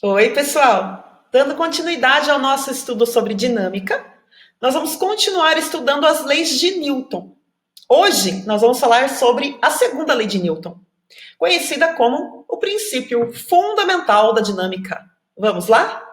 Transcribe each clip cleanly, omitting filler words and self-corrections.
Oi, pessoal! Dando continuidade ao nosso estudo sobre dinâmica, nós vamos continuar estudando as leis de Newton. Hoje, nós vamos falar sobre a segunda lei de Newton, conhecida como o princípio fundamental da dinâmica. Vamos lá?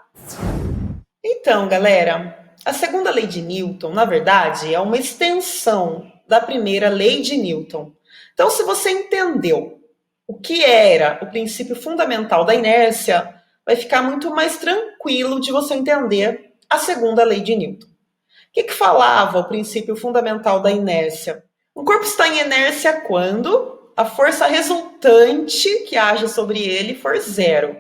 Então, galera, a segunda lei de Newton, na verdade, é uma extensão da primeira lei de Newton. Então, se você entendeu o que era o princípio fundamental da inércia, vai ficar muito mais tranquilo de você entender a segunda lei de Newton. O que falava o princípio fundamental da inércia? Um corpo está em inércia quando a força resultante que age sobre ele for zero.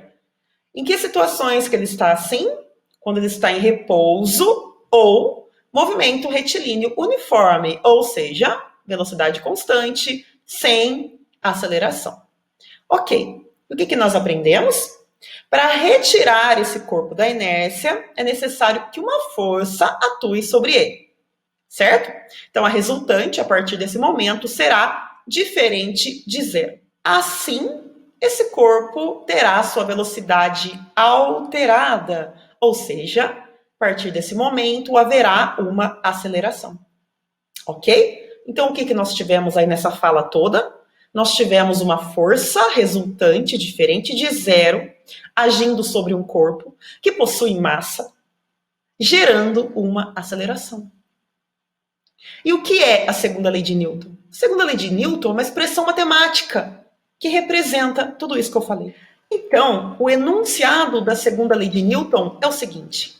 Em que situações que ele está assim? Quando ele está em repouso ou movimento retilíneo uniforme, ou seja, velocidade constante, sem aceleração. Ok, o que nós aprendemos? Para retirar esse corpo da inércia, é necessário que uma força atue sobre ele, certo? Então, a resultante, a partir desse momento, será diferente de zero. Assim, esse corpo terá sua velocidade alterada, ou seja, a partir desse momento haverá uma aceleração. Ok? Então, o que nós tivemos aí nessa fala toda? Nós tivemos uma força resultante diferente de zero agindo sobre um corpo que possui massa, gerando uma aceleração. E o que é a segunda lei de Newton? A segunda lei de Newton é uma expressão matemática que representa tudo isso que eu falei. Então, o enunciado da segunda lei de Newton é o seguinte: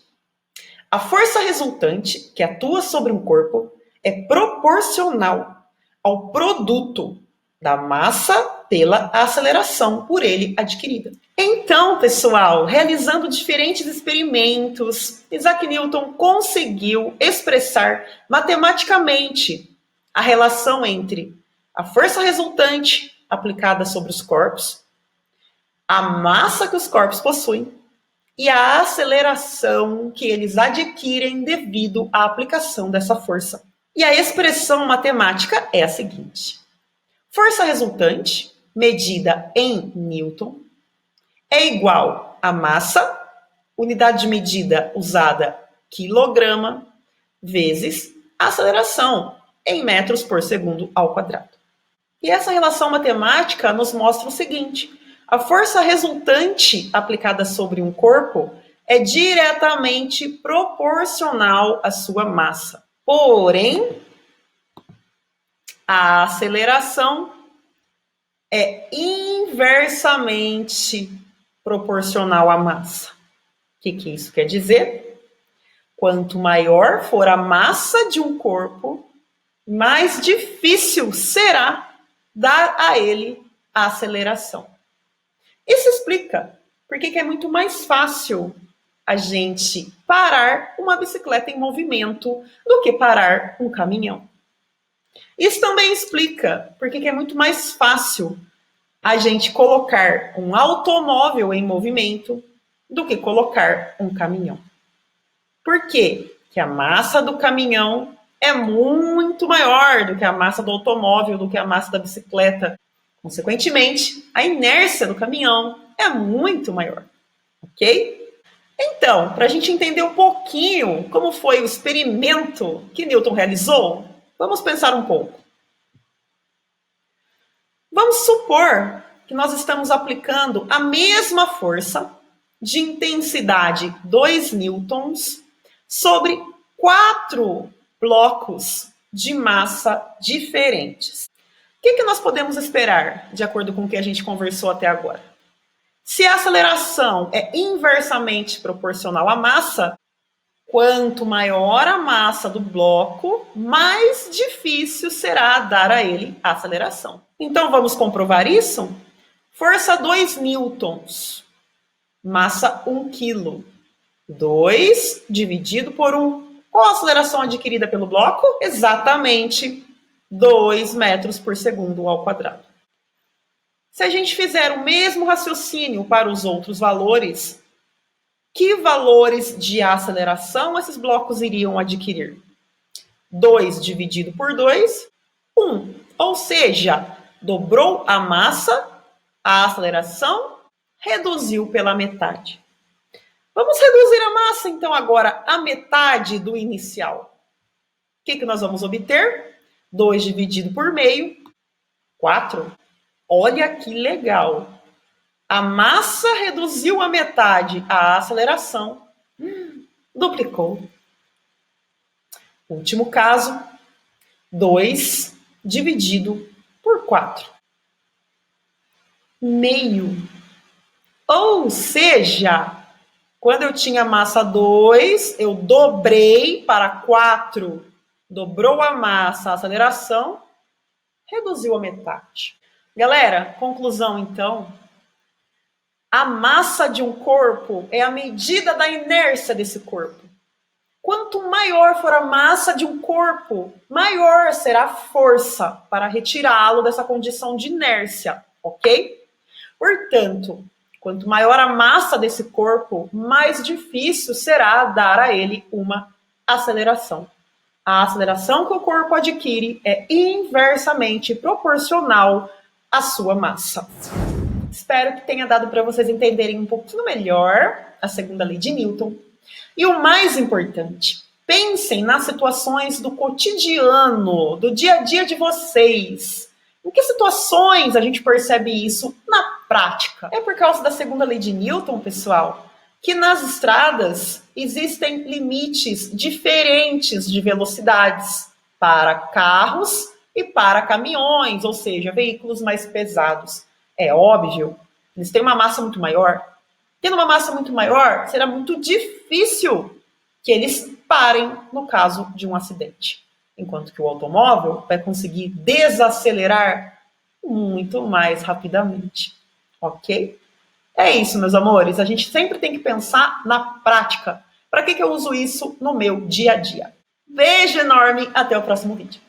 a força resultante que atua sobre um corpo é proporcional ao produto da massa pela aceleração por ele adquirida. Então, pessoal, realizando diferentes experimentos, Isaac Newton conseguiu expressar matematicamente a relação entre a força resultante aplicada sobre os corpos, a massa que os corpos possuem e a aceleração que eles adquirem devido à aplicação dessa força. E a expressão matemática é a seguinte: força resultante, medida em Newton, é igual a massa, unidade de medida usada quilograma, vezes a aceleração em metros por segundo ao quadrado. E essa relação matemática nos mostra o seguinte: a força resultante aplicada sobre um corpo é diretamente proporcional à sua massa. Porém, a aceleração é inversamente proporcional à massa. O que isso quer dizer? Quanto maior for a massa de um corpo, mais difícil será dar a ele a aceleração. Isso explica por que é muito mais fácil a gente parar uma bicicleta em movimento do que parar um caminhão. Isso também explica por que é muito mais fácil a gente colocar um automóvel em movimento do que colocar um caminhão. Por quê? Porque a massa do caminhão é muito maior do que a massa do automóvel, do que a massa da bicicleta. Consequentemente, a inércia do caminhão é muito maior, ok? Então, para a gente entender um pouquinho como foi o experimento que Newton realizou, vamos pensar um pouco. Vamos supor que nós estamos aplicando a mesma força de intensidade 2 newtons sobre 4 blocos de massa diferentes. O que nós podemos esperar, de acordo com o que a gente conversou até agora? Se a aceleração é inversamente proporcional à massa, quanto maior a massa do bloco, mais difícil será dar a ele a aceleração. Então, vamos comprovar isso? Força 2 newtons, massa 1 kg. 2 dividido por 1. Qual a aceleração adquirida pelo bloco? Exatamente 2 metros por segundo ao quadrado. Se a gente fizer o mesmo raciocínio para os outros valores, que valores de aceleração esses blocos iriam adquirir? 2 dividido por 2, 1. Ou seja, dobrou a massa, a aceleração reduziu pela metade. Vamos reduzir a massa, então, agora a metade do inicial. O que nós vamos obter? 2 dividido por meio, 4. Olha que legal. A massa reduziu a metade, a aceleração duplicou. Último caso, 2 dividido por 4. Meio. Ou seja, quando eu tinha massa 2, eu dobrei para 4. Dobrou a massa, a aceleração, reduziu a metade. Galera, conclusão então. A massa de um corpo é a medida da inércia desse corpo. Quanto maior for a massa de um corpo, maior será a força para retirá-lo dessa condição de inércia, ok? Portanto, quanto maior a massa desse corpo, mais difícil será dar a ele uma aceleração. A aceleração que o corpo adquire é inversamente proporcional à sua massa. Espero que tenha dado para vocês entenderem um pouquinho melhor a segunda lei de Newton. E o mais importante, pensem nas situações do cotidiano, do dia a dia de vocês. Em que situações a gente percebe isso na prática? É por causa da segunda lei de Newton, pessoal, que nas estradas existem limites diferentes de velocidades para carros e para caminhões, ou seja, veículos mais pesados. É óbvio, eles têm uma massa muito maior. Tendo uma massa muito maior, será muito difícil que eles parem no caso de um acidente. Enquanto que o automóvel vai conseguir desacelerar muito mais rapidamente. Ok? É isso, meus amores. A gente sempre tem que pensar na prática. Para que eu uso isso no meu dia a dia? Beijo enorme, até o próximo vídeo.